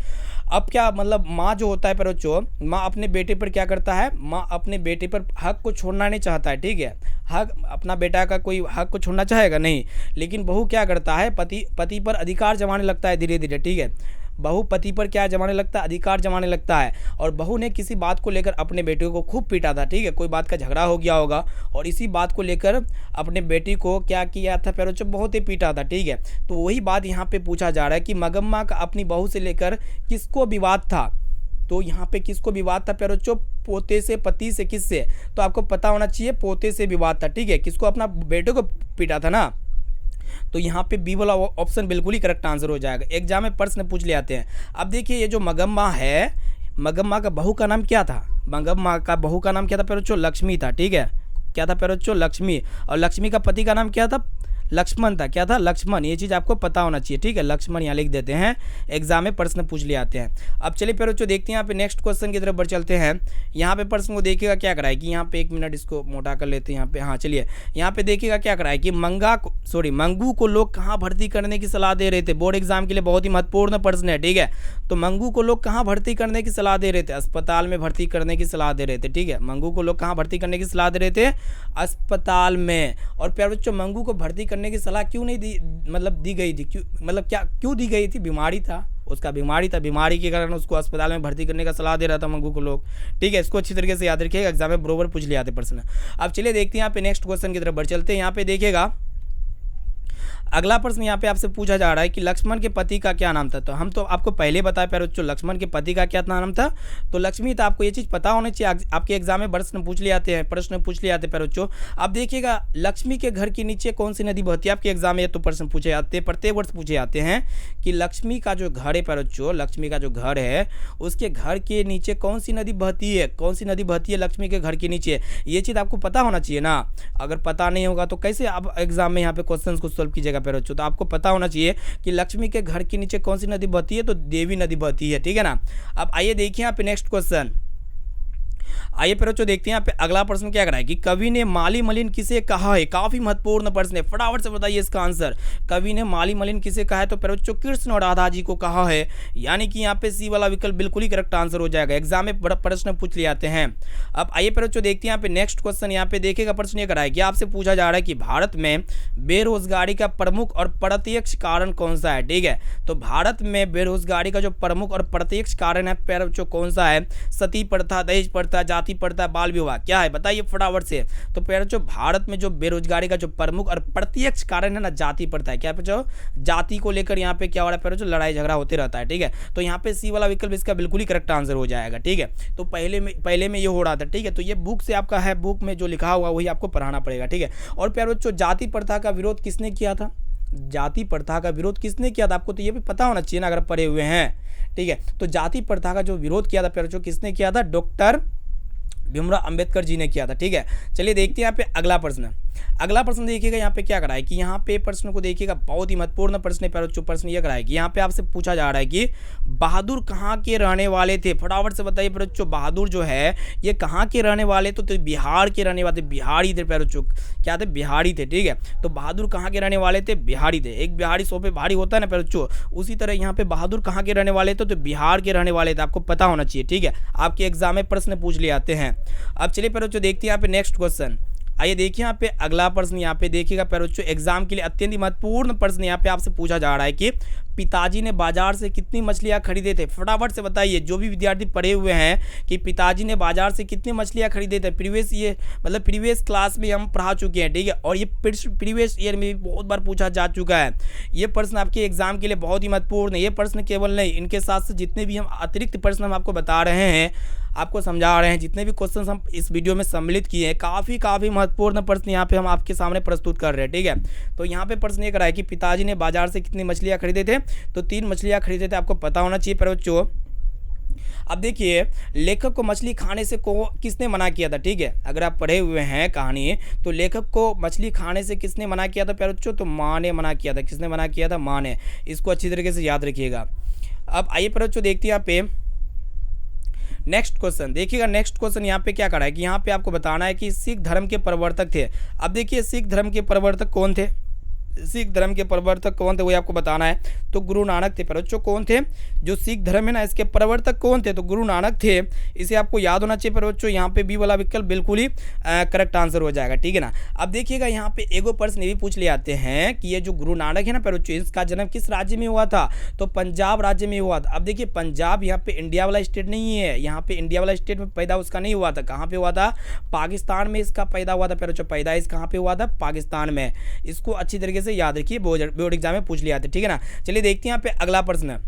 अब क्या मतलब माँ जो होता है प्यारे बच्चों, माँ अपने बेटे पर क्या करता है, माँ अपने बेटे पर हक को छोड़ना नहीं चाहता है, ठीक है। हक अपना बेटा का कोई हक को छोड़ना चाहेगा नहीं, लेकिन बहू क्या करता है, पति पर अधिकार जमाने लगता है धीरे धीरे, ठीक है। बहू पति पर क्या जमाने लगता है, अधिकार जमाने लगता है। और बहू ने किसी बात को लेकर अपने बेटे को खूब पीटा था, ठीक है। कोई बात का झगड़ा हो गया होगा और इसी बात को लेकर अपने बेटी को क्या किया था प्यारे बच्चों, बहुत ही पीटा था, ठीक है। तो वही बात यहाँ पे पूछा जा रहा है कि मगम्मा का अपनी बहू से लेकर किसको विवाद था। तो यहाँ पे किसको विवाद था प्यारे बच्चों, पोते से, पति से, किससे, तो आपको पता होना चाहिए पोते से विवाद था, ठीक है। किसको, अपना बेटे को पीटा था ना। तो यहाँ पे बी वाला ऑप्शन बिल्कुल ही करेक्ट आंसर हो जाएगा। एग्जाम में प्रश्न पूछ ले आते हैं। अब देखिए ये जो मगम्मा है, मगम्मा का बहू का नाम क्या था, मगम्मा का बहू का नाम क्या था प्यारे बच्चों, लक्ष्मी था, ठीक है। क्या था प्यारे बच्चों, लक्ष्मी। और लक्ष्मी का पति का नाम क्या था, लक्ष्मण था। क्या था? लक्ष्मण। ये चीज़ आपको पता होना चाहिए, ठीक है। लक्ष्मण यहाँ लिख देते हैं, एग्जाम में प्रश्न पूछ ले आते हैं। अब चलिए फिर बच्चों देखते हैं यहाँ पे नेक्स्ट क्वेश्चन की तरफ बढ़ चलते हैं। यहाँ पे प्रश्न को देखिएगा क्या करा है कि यहाँ पे 1 मिनट इसको मोटा कर लेते हैं यहाँ पे। हाँ चलिए, यहाँ पे देखिएगा क्या करा है कि मंगू को लोग कहाँ भर्ती करने की सलाह दे रहे थे। बोर्ड एग्जाम के लिए बहुत ही महत्वपूर्ण प्रश्न है, ठीक है। तो मंगू को लोग कहाँ भर्ती करने की सलाह दे रहे थे? अस्पताल में भर्ती करने की सलाह दे रहे थे, ठीक है। मंगू को लोग कहाँ भर्ती करने की सलाह दे रहे थे? अस्पताल में। और प्यारे बच्चों मंगू को भर्ती करने की सलाह क्यों नहीं दी गई थी? क्यों दी गई थी? बीमारी था, उसका बीमारी था, बीमारी के कारण उसको अस्पताल में भर्ती करने का सलाह दे रहा था मंगू को लोग, ठीक है। इसको अच्छी तरीके से याद रखिएगा, एग्जाम में बरोबर पूछ लिया आते प्रश्न। अब चलिए देखते हैं यहाँ पे नेक्स्ट क्वेश्चन की तरफ बढ़ चलते हैं। यहाँ पे देखिएगा अगला प्रश्न यहाँ पे आपसे पूछा जा रहा है कि लक्ष्मण के पति का क्या नाम था। तो हम तो आपको पहले बताए प्यारे बच्चों, लक्ष्मण के पति का क्या नाम था? तो लक्ष्मी था। आपको ये चीज़ पता होनी चाहिए, आपके एग्जाम में प्रश्न पूछ ले आते हैं प्यारे बच्चों। अब देखिएगा लक्ष्मी के घर के नीचे कौन सी नदी बहती है? आपके एग्जाम में तो प्रश्न पूछे जाते हैं, प्रत्येक वर्ष पूछे जाते हैं कि लक्ष्मी का जो घर है प्यारे बच्चों, लक्ष्मी का जो घर है उसके घर के नीचे कौन सी नदी बहती है? कौन सी नदी बहती है लक्ष्मी के घर के नीचे? ये चीज़ आपको पता होना चाहिए ना। अगर पता नहीं होगा तो कैसे आप एग्जाम में यहाँ पे क्वेश्चन को सॉल्व कीजिएगा प्यारे बच्चों। तो आपको पता होना चाहिए कि लक्ष्मी के घर के नीचे कौन सी नदी बहती है? तो देवी नदी बहती है, ठीक है ना। अब आइए देखिए यहाँ पे नेक्स्ट क्वेश्चन। आइए फिर बच्चों देखते हैं यहाँ पे अगला प्रश्न क्या कराए कि कवि ने माली मलिन किसे कहा है? काफी महत्वपूर्ण प्रश्न है, फटाफट से बताइए इसका आंसर। कवि ने माली मलिन किसे कहा है? तो फिर बच्चों कृष्ण और राधा जी को कहा है, यानी कि यहाँ पे सी वाला विकल्प बिल्कुल ही करेक्ट आंसर हो जाएगा। एग्जाम में बड़ा प्रश्न पूछ ले आते हैं। अब आइए फिर बच्चों देखते हैं यहाँ पे नेक्स्ट क्वेश्चन। यहाँ पे देखिएगा प्रश्न ये कराए कि आपसे पूछा जा रहा है कि भारत में बेरोजगारी का प्रमुख और प्रत्यक्ष कारण कौन सा है, ठीक है। तो भारत में बेरोजगारी का जो प्रमुख और प्रत्यक्ष कारण है प्यारे बच्चों कौन सा है? सती प्रथा, दहेज प्रथा, जाति प्रथा, बाल विवाह, क्या है बताइए फटाफट से। तो प्यारे बच्चों भारत में जो बेरोजगारी का जो प्रमुख और प्रत्यक्ष कारण है ना, जाति प्रथा है। क्या बच्चों? जाति को लेकर यहाँ पे क्या हो रहा है प्यारे बच्चों? लड़ाई झगड़ा होते रहता है, ठीक है। तो यहाँ पे सी वाला विकल्प इसका बिल्कुल ही करेक्ट आंसर हो जाएगा, ठीक है। तो पहले में ये हो रहा था, ठीक है। तो ये बुक से आपका है, बुक में जो लिखा हुआ वही आपको पढ़ाना पड़ेगा, ठीक है। और प्यारे बच्चों जाति प्रथा का विरोध किसने किया था? जाति प्रथा का विरोध किसने किया था? आपको तो ये भी पता होना चाहिए ना अगर पढ़े हुए हैं, ठीक है। तो जाति प्रथा का जो विरोध किया था प्यारे बच्चों किसने किया था? डॉक्टर भीमराव अंबेडकर जी ने किया था, ठीक है। चलिए देखते हैं यहाँ पे अगला प्रश्न। अगला प्रश्न देखिएगा यहाँ पे क्या करा है कि यहाँ पे प्रश्न को देखिएगा, बहुत ही महत्वपूर्ण प्रश्न है प्यारे बच्चों। प्रश्न ये करा है कि यहाँ पे आपसे पूछा जा रहा है कि बहादुर कहाँ के रहने वाले थे? फटाफट से बताइए प्यारे बच्चों, बहादुर जो है ये कहाँ के रहने वाले? तो बिहार के रहने वाले, बिहारी थे प्यारे बच्चों। क्या थे? बिहारी थे, ठीक है। तो बहादुर कहाँ के रहने वाले थे? बिहारी थे। एक बिहारी 100 पे भारी होता है ना प्यारे बच्चों, उसी तरह यहाँ पे बहादुर कहाँ के रहने वाले थे? तो बिहार के रहने वाले थे। आपको पता होना चाहिए, ठीक है। आपके एग्जाम में प्रश्न पूछ ले आते हैं। अब चलिए प्यारे बच्चों देखते हैं यहाँ पे नेक्स्ट क्वेश्चन। आइए देखिए यहाँ पे अगला प्रश्न। यहाँ पे देखिएगा प्यारे बच्चों एग्जाम के लिए अत्यंत महत्वपूर्ण प्रश्न यहाँ पे आपसे पूछा जा रहा है कि पिताजी ने बाजार से कितनी मछलियाँ खरीदे थे? फटाफट से बताइए, जो भी विद्यार्थी पढ़े हुए हैं कि पिताजी ने बाजार से कितनी मछलियाँ खरीदे थे। प्रीवियस क्लास में हम पढ़ा चुके हैं, ठीक है। और ये प्रीवियस ईयर में भी बहुत बार पूछा जा चुका है। ये प्रश्न आपके एग्जाम के लिए बहुत ही महत्वपूर्ण है। ये प्रश्न केवल नहीं, इनके साथ साथ जितने भी हम अतिरिक्त प्रश्न हम आपको बता रहे हैं, आपको समझा रहे हैं, जितने भी क्वेश्चन हम इस वीडियो में सम्मिलित किए हैं, काफ़ी महत्वपूर्ण प्रश्न यहाँ पे हम आपके सामने प्रस्तुत कर रहे हैं, ठीक है। तो यहाँ पे प्रश्न ये करा है कि पिताजी ने बाजार से कितनी मछलियाँ खरीदे थे? तो 3 मछलियाँ खरीदे थे। आपको पता होना चाहिए प्यारे बच्चों। अब देखिए लेखक को मछली खाने से किसने मना किया था, ठीक है। अगर आप पढ़े हुए हैं कहानी, तो लेखक को मछली खाने से किसने मना किया था प्यारे बच्चों? तो माँ ने मना किया था। किसने मना किया था? माँ ने। इसको अच्छी तरीके से याद रखिएगा। अब आइए प्यारे बच्चों देखते हैं यहाँ पे नेक्स्ट क्वेश्चन। देखिएगा नेक्स्ट क्वेश्चन यहाँ पे क्या करा है कि यहाँ पे आपको बताना है कि सिख धर्म के प्रवर्तक थे। अब देखिए सिख धर्म के प्रवर्तक कौन थे? सिख धर्म के प्रवर्तक कौन थे वही आपको बताना है। तो गुरु नानक थे। बच्चों कौन थे? जो सिख धर्म है ना इसके प्रवर्तक कौन थे? तो गुरु नानक थे। इसे आपको याद होना चाहिए। बच्चों यहाँ पे बी वाला विकल्प बिल्कुल ही करेक्ट आंसर हो जाएगा, ठीक है ना। अब देखिएगा यहाँ पे एगो प्रश्न भी पूछ ले आते हैं कि ये जो गुरु नानक है ना बच्चों, इसका जन्म किस राज्य में हुआ था? तो पंजाब राज्य में हुआ था। अब देखिए पंजाब यहाँ पे इंडिया वाला स्टेट नहीं है, यहाँ पे इंडिया वाला स्टेट में पैदा उसका नहीं हुआ था। कहाँ पे हुआ था? पाकिस्तान में इसका पैदा हुआ था बच्चों। पैदाइश कहाँ पे हुआ था? पाकिस्तान में। इसको अच्छी तरीके से याद रखिए, बोर्ड एग्जाम में पूछ लिया था, ठीक है ना। चलिए देखते हैं यहाँ पे अगला प्रश्न।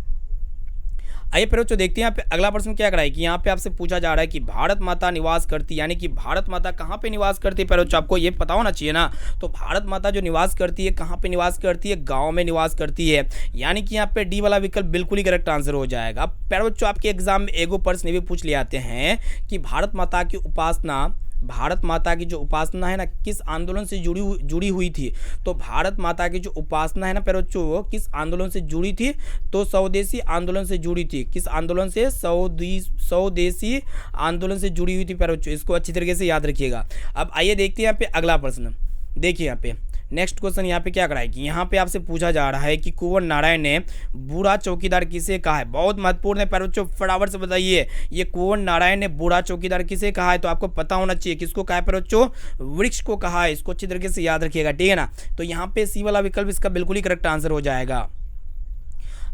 आइए फिर बच्चों देखते हैं यहाँ पे अगला प्रश्न क्या कराए कि यहाँ पे आपसे पूछा जा रहा है कि भारत माता निवास करती, यानी कि भारत माता कहाँ पे निवास करती है? पर बच्चों आपको ये पता होना चाहिए ना। तो भारत माता जो निवास करती है कहाँ पे निवास करती है? गांव में निवास करती है, यानी कि यहाँ पे डी वाला विकल्प बिल्कुल ही करेक्ट आंसर हो जाएगा। पर बच्चों आपके एग्जाम में एगो प्रश्न भी पूछ ले आते हैं कि भारत माता की उपासना भारत माता की जो उपासना है ना किस आंदोलन से जुड़ी हुई थी? तो भारत माता की जो उपासना है ना प्यारे बच्चों वो किस आंदोलन से जुड़ी थी? तो स्वदेशी आंदोलन से जुड़ी थी। किस आंदोलन से? स्वदेशी आंदोलन से जुड़ी हुई थी प्यारे बच्चों। इसको अच्छी तरीके से याद रखिएगा। अब आइए देखते हैं यहाँ पे अगला प्रश्न। देखिए यहाँ पे नेक्स्ट क्वेश्चन यहाँ पे क्या कराए कि यहाँ पे आपसे पूछा जा रहा है कि कुंवर नारायण ने बूढ़ा चौकीदार किसे कहा है? बहुत महत्वपूर्ण है प्यारे बच्चों, फटाफट से बताइए ये कुंवर नारायण ने बूढ़ा चौकीदार किसे कहा है? तो आपको पता होना चाहिए किसको कहा है प्यारे बच्चों? वृक्ष को कहा है। इसको अच्छी तरीके से याद रखिएगा, ठीक है ना। तो यहाँ पे सी वाला विकल्प इसका बिल्कुल ही करेक्ट आंसर हो जाएगा।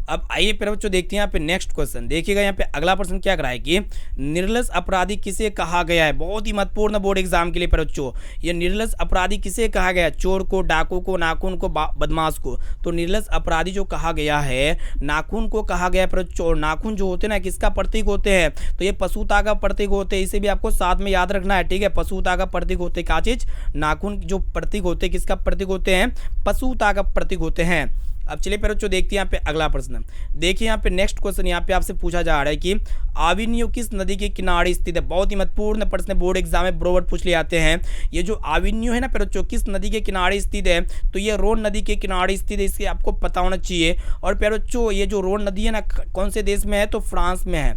अब आइए प्यारे बच्चों देखते हैं यहाँ पे नेक्स्ट क्वेश्चन। देखिएगा यहाँ पे अगला प्रश्न क्या करा है कि निर्लज अपराधी किसे कहा गया है? बहुत ही महत्वपूर्ण बोर्ड एग्जाम के लिए प्यारे बच्चों, ये निर्लज अपराधी किसे कहा गया है? चोर को, डाकू को, नाखून को, बदमाश को। तो निर्लज अपराधी जो कहा गया है नाखून को कहा गया है प्यारे बच्चों। नाखून जो होते हैं ना किसका प्रतीक होते हैं? तो ये पशुता का प्रतीक होते हैं। इसे भी आपको साथ में याद रखना है, ठीक है। पशुता का प्रतीक होते हैं क्या चीज? नाखून जो प्रतीक होते हैं किसका प्रतीक होते हैं? पशुता का प्रतीक होते हैं। अब चलिए प्यारे बच्चों देखते हैं यहाँ पे अगला प्रश्न। देखिए यहाँ पे नेक्स्ट क्वेश्चन यहाँ पे आपसे पूछा जा रहा है कि आविन्यो किस नदी के किनारे स्थित है? बहुत ही महत्वपूर्ण प्रश्न बोर्ड एग्जाम में बरोबर पूछ लिए आते हैं। ये जो आविन्यो है ना प्यारे बच्चों किस नदी के किनारे स्थित है? तो ये रोन नदी के किनारे स्थित है, इसके आपको पता होना चाहिए। और प्यारे बच्चों ये जो रोन नदी है ना कौन से देश में है? तो फ्रांस में है।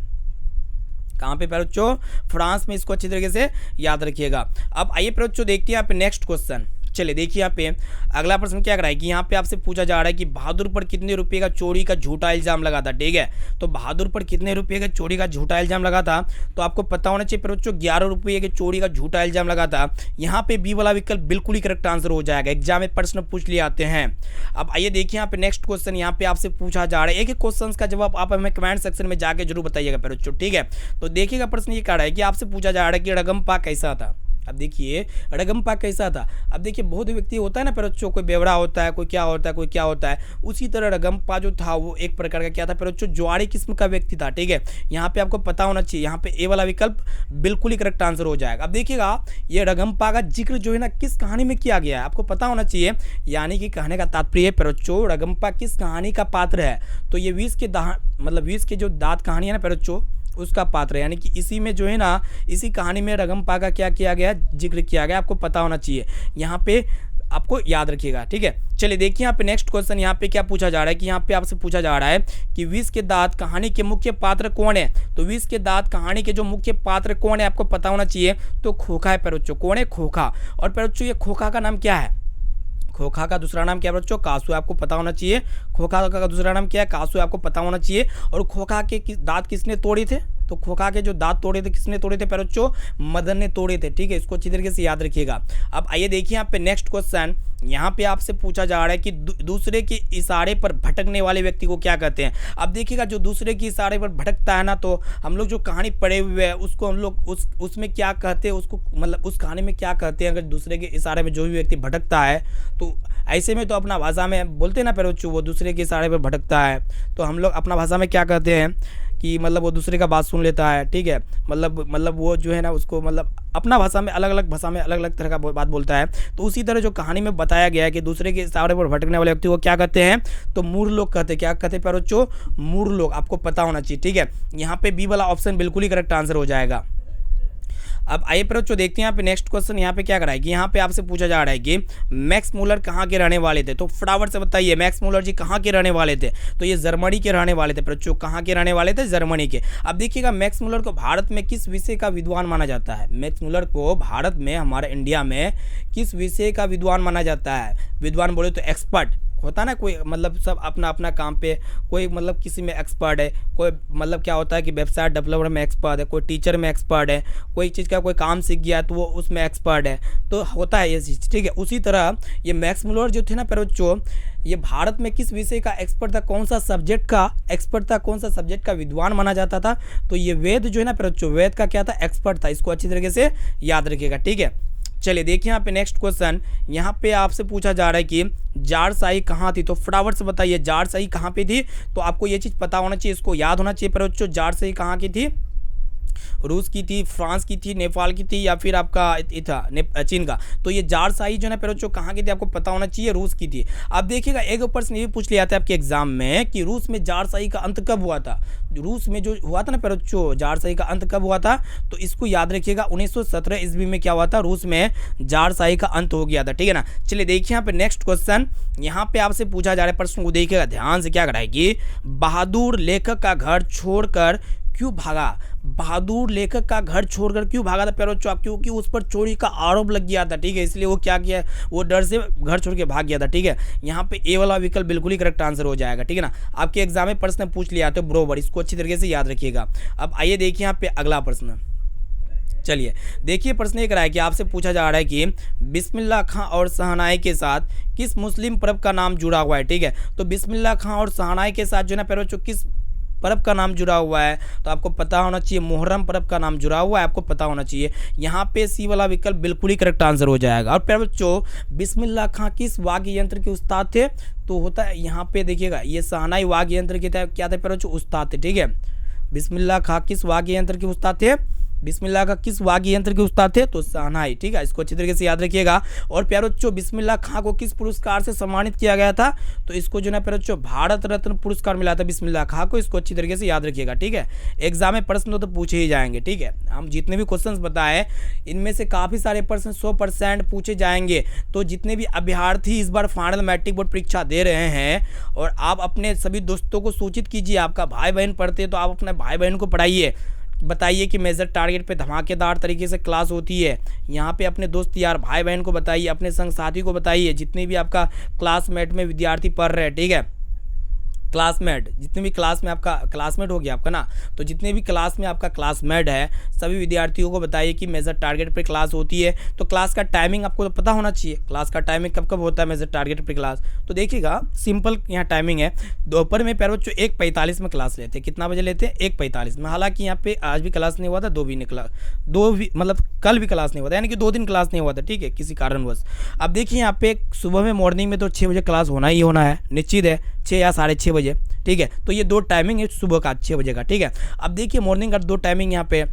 कहाँ पे प्यारे बच्चों? फ्रांस में। इसको अच्छी तरीके से याद रखिएगा। अब आइए प्यारे बच्चों देखते हैं यहाँ पे नेक्स्ट क्वेश्चन। चलिए देखिए यहाँ पे अगला प्रश्न क्या कराए कि यहाँ पे आपसे पूछा जा रहा है कि बहादुर पर कितने रुपए का चोरी का झूठा इल्जाम लगा था? ठीक है, तो बहादुर पर कितने रुपए का चोरी का झूठा इल्जाम लगा था? तो आपको पता होना चाहिए प्यारे बच्चों 11 रुपये के चोरी का झूठा इल्जाम लगा था। यहाँ पे बी वाला विकल्प बिल्कुल ही करेक्ट आंसर हो जाएगा। एग्जाम में प्रश्न पूछ लिए आते हैं। अब आइए देखिए यहाँ पे नेक्स्ट क्वेश्चन यहाँ पे आपसे पूछा जा रहा है। एक एक क्वेश्चन का जवाब आप हमें कमेंट सेक्शन में जाके जरूर बताइएगा प्यारे बच्चों, ठीक है। तो देखिएगा प्रश्न ये कह रहा है कि आपसे पूछा जा रहा है कि रगम्पा कैसा था? अब देखिए रगम्पा कैसा था। अब देखिए बहुत व्यक्ति होता है ना प्यारे बच्चों, कोई बेवड़ा होता है, कोई क्या होता है, कोई क्या होता है। उसी तरह रगम्पा जो था वो एक प्रकार का क्या था प्यारे बच्चों? ज्वारी किस्म का व्यक्ति था, ठीक है। यहाँ पे आपको पता होना चाहिए। यहाँ पे ए वाला विकल्प बिल्कुल ही करेक्ट आंसर हो जाएगा। अब देखिएगा ये रगम्पा का जिक्र जो है ना किस कहानी में किया गया है आपको पता होना चाहिए। यानी कि कहने का तात्पर्य प्यारे बच्चों रगम्पा किस कहानी का पात्र है? तो ये विष के जो दांत कहानी है ना प्यारे बच्चों उसका पात्र है। यानी कि इसी में जो है ना इसी कहानी में रगम्पा का क्या किया गया? जिक्र किया गया। आपको पता होना चाहिए, यहाँ पे आपको याद रखिएगा, ठीक है। चलिए देखिए यहाँ पे नेक्स्ट क्वेश्चन यहाँ पे क्या पूछा जा रहा है कि यहाँ पे आपसे पूछा जा रहा है कि विष के दांत कहानी के मुख्य पात्र कौन है? तो विष के दांत कहानी के जो मुख्य पात्र कौन है आपको पता होना चाहिए। तो खोखा है प्यारे बच्चों। कौन है? खोखा। और प्यारे बच्चों ये खोखा का नाम क्या है? खोखा का दूसरा नाम क्या है बच्चों? कासू। आपको पता होना चाहिए खोखा का दूसरा नाम क्या है? कासू। आपको पता होना चाहिए। और खोखा के दांत किसने तोड़े थे? तो खोखा के जो दांत तोड़े थे किसने तोड़े थे प्यारे बच्चों? मदन ने तोड़े थे, ठीक है। इसको अच्छी तरीके से याद रखिएगा। अब आइए देखिए यहाँ पे नेक्स्ट क्वेश्चन यहाँ पे आपसे पूछा जा रहा है कि दूसरे के इशारे पर भटकने वाले व्यक्ति को क्या कहते हैं? अब देखिएगा जो दूसरे के इशारे पर भटकता है ना, तो हम लोग जो कहानी पढ़े हुए हैं उसको हम लोग उसमें क्या कहते हैं? उसको मतलब उस कहानी में क्या कहते हैं? अगर दूसरे के इशारे में जो भी व्यक्ति भटकता है तो ऐसे में तो अपना भाषा में बोलते हैं ना प्यारे बच्चों वो दूसरे के इशारे पर भटकता है, तो हम लोग अपना भाषा में क्या कहते हैं कि मतलब वो दूसरे का बात सुन लेता है, ठीक है। मतलब वो जो है ना उसको मतलब अपना भाषा में अलग अलग भाषा में अलग अलग तरह का बात बोलता है। तो उसी तरह जो कहानी में बताया गया है कि दूसरे के इशारे पर भटकने वाले व्यक्ति को क्या कहते हैं? तो मूढ़ लोग कहते हैं। क्या कहते हैं प्यारे बच्चों? मूढ़ लोग। आपको पता होना चाहिए, ठीक है। यहाँ पे बी वाला ऑप्शन बिल्कुल ही करेक्ट आंसर हो जाएगा। अब आइए प्यारे बच्चों देखते हैं यहाँ पे नेक्स्ट क्वेश्चन यहाँ पे क्या कराएगी। यहाँ पे आपसे पूछा जा रहा है कि मैक्स मूलर कहाँ के रहने वाले थे? तो फटाफट से बताइए मैक्स मूलर जी कहाँ के रहने वाले थे? तो ये जर्मनी के रहने वाले थे बच्चों। कहाँ के रहने वाले थे? जर्मनी के। अब देखिएगा मैक्स मूलर को भारत में किस विषय का विद्वान माना जाता है? मैक्स मूलर को भारत में हमारे इंडिया में किस विषय का विद्वान माना जाता है? विद्वान बोले तो एक्सपर्ट होता ना, कोई मतलब सब अपना अपना काम पे, कोई मतलब किसी में एक्सपर्ट है, कोई मतलब क्या होता है कि वेबसाइट डेवलपर में एक्सपर्ट है, कोई टीचर में एक्सपर्ट है, कोई चीज़ का कोई काम सीख गया तो वो उसमें एक्सपर्ट है, तो होता है ये चीज़, ठीक है। उसी तरह ये मैक्स मूलर जो थे ना प्यारे बच्चों, ये भारत में किस विषय का एक्सपर्ट था? कौन सा सब्जेक्ट का एक्सपर्ट था? कौन सा सब्जेक्ट का विद्वान माना जाता था? तो ये वेद जो है ना प्यारे बच्चों, वेद का क्या था? एक्सपर्ट था। इसको अच्छी तरीके से याद रखिएगा, ठीक है। चलिए देखिए यहाँ पे नेक्स्ट क्वेश्चन यहाँ पे आपसे पूछा जा रहा है कि जारशाही कहाँ थी? तो फटाफट से बताइए जारशाही कहाँ पे थी? तो आपको ये चीज़ पता होना चाहिए, इसको याद होना चाहिए प्यारे बच्चों। जारशाही कहाँ की थी? रूस की थी, फ्रांस की थी, नेपाल की थी, या फिर आपका था चीन का। तो ये जार शाही जो है ना बच्चों कहाँ की थी आपको पता होना चाहिए, रूस की थी। अब देखिएगा एक प्रश्न ये भी पूछ लिया था आपके एग्जाम में कि रूस में जार शाही का अंत कब हुआ था। रूस में जो हुआ था ना बच्चों जार शाही का अंत कब हुआ था, तो इसको याद रखिएगा 1917 ईस्वी में क्या हुआ था, रूस में जार शाही का अंत हो गया था। ठीक है ना। चलिए देखिए यहाँ पे नेक्स्ट क्वेश्चन, यहाँ पे आपसे पूछा जा रहा है प्रश्न को देखिएगा ध्यान से, क्या कराएगी, बहादुर लेखक का घर छोड़कर क्यों भागा। बहादुर लेखक का घर छोड़कर क्यों भागा था प्यारो, क्योंकि उस पर चोरी का आरोप लग गया था। ठीक है, इसलिए वो क्या किया, वो डर से घर छोड़ के भाग गया था। ठीक है, यहाँ पे ए वाला विकल्प बिल्कुल ही करेक्ट आंसर हो जाएगा। ठीक है ना। आपके एग्जाम में प्रश्न पूछ लिया तो बरोबर, इसको अच्छी तरीके से याद रखिएगा। अब आइए देखिए यहाँ पे अगला प्रश्न। चलिए देखिए प्रश्न एक रहा है कि आपसे पूछा जा रहा है कि बिस्मिल्लाह खां और शहनाई के साथ किस मुस्लिम पर्व का नाम जुड़ा हुआ है। ठीक है, तो बिस्मिल्लाह खां और शहनाई के साथ जो है ना प्यारो किस पर्व का नाम जुड़ा हुआ है, तो आपको पता होना चाहिए मुहर्रम पर्व का नाम जुड़ा हुआ है, आपको पता होना चाहिए। यहाँ पे सी वाला विकल्प बिल्कुल ही करेक्ट आंसर हो जाएगा। और प्यारे बच्चों बिस्मिल्लाह खां किस वाद्य यंत्र के उस्ताद थे, तो होता है यहाँ पे देखिएगा ये शहनाई वाद्य यंत्र के क्या था प्यारे बच्चों, उस्ताद थे। ठीक है, बिस्मिल्लाह खां किस वाद्य यंत्र के उस्ताद थे, बिस्मिल्लाह का किस वाद्य यंत्र के उस्ताद थे, तो शहनाई। ठीक है, इसको अच्छी तरीके से याद रखिएगा। और प्यारे बच्चों बिस्मिल्लाह खां को किस पुरस्कार से सम्मानित किया गया था, तो इसको जो है प्यारे बच्चों भारत रत्न पुरस्कार मिला था बिस्मिल्लाह खां को, इसको अच्छी तरीके से याद रखिएगा। ठीक है, एग्जाम में प्रश्न तो पूछे ही जाएंगे। ठीक है, हम जितने भी क्वेश्चन बताए इनमें से काफ़ी सारे प्रश्न 100% पूछे जाएंगे। तो जितने भी अभ्यर्थी इस बार फाइनल मैट्रिक बोर्ड परीक्षा दे रहे हैं, और आप अपने सभी दोस्तों को सूचित कीजिए, आपका भाई बहन पढ़ते हैं तो आप अपने भाई बहन को पढ़ाइए, बताइए कि मेजर टारगेट पे धमाकेदार तरीके से क्लास होती है। यहाँ पे अपने दोस्त यार भाई बहन को बताइए, अपने संग साथी को बताइए, जितने भी आपका क्लासमेट में विद्यार्थी पढ़ रहे हैं। ठीक है, क्लासमेट जितने भी क्लास में आपका क्लासमेट हो गया आपका ना, तो जितने भी क्लास में आपका क्लासमेट है सभी विद्यार्थियों को बताइए कि मेजर टारगेट पे क्लास होती है। तो क्लास का टाइमिंग आपको पता होना चाहिए, क्लास का टाइमिंग कब कब होता है मेजर टारगेट पे क्लास। तो देखिएगा सिंपल यहाँ टाइमिंग है, दोपहर में प्यारे बच्चों 1:45 में क्लास लेते हैं। कितना बजे लेते हैं, 1:45 में। हालांकि यहाँ पे आज भी क्लास नहीं हुआ था, मतलब कल भी क्लास नहीं हुआ था, यानी कि 2 दिन क्लास नहीं हुआ था। ठीक है, किसी कारणवश। अब देखिए यहाँ पे सुबह में मॉर्निंग में तो 6 बजे क्लास होना ही होना है, निश्चित है, 6 या 6:30 बजे। ठीक है, तो ये 2 टाइमिंग है सुबह का 6 बजे का। ठीक है, अब देखिए मॉर्निंग का 2 टाइमिंग यहाँ पे।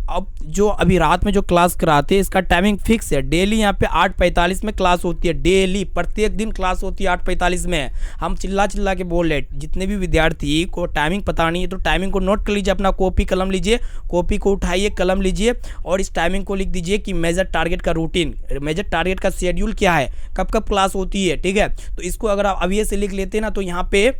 अब जो अभी रात में जो क्लास कराते हैं इसका टाइमिंग फिक्स है, डेली यहाँ पे 8:45 में क्लास होती है, डेली प्रत्येक दिन क्लास होती है 8:45 में। हम चिल्ला के बोल रहे, जितने भी विद्यार्थी को टाइमिंग पता नहीं है तो टाइमिंग को नोट कर लीजिए, अपना कॉपी कलम लीजिए, कॉपी को उठाइए, कलम लीजिए और इस टाइमिंग को लिख दीजिए कि मेजर टारगेट का रूटीन, मेजर टारगेट का शेड्यूल क्या है, कब कब क्लास होती है। ठीक है, तो इसको अगर आप अभी से लिख लेते हैं ना तो यहाँ पे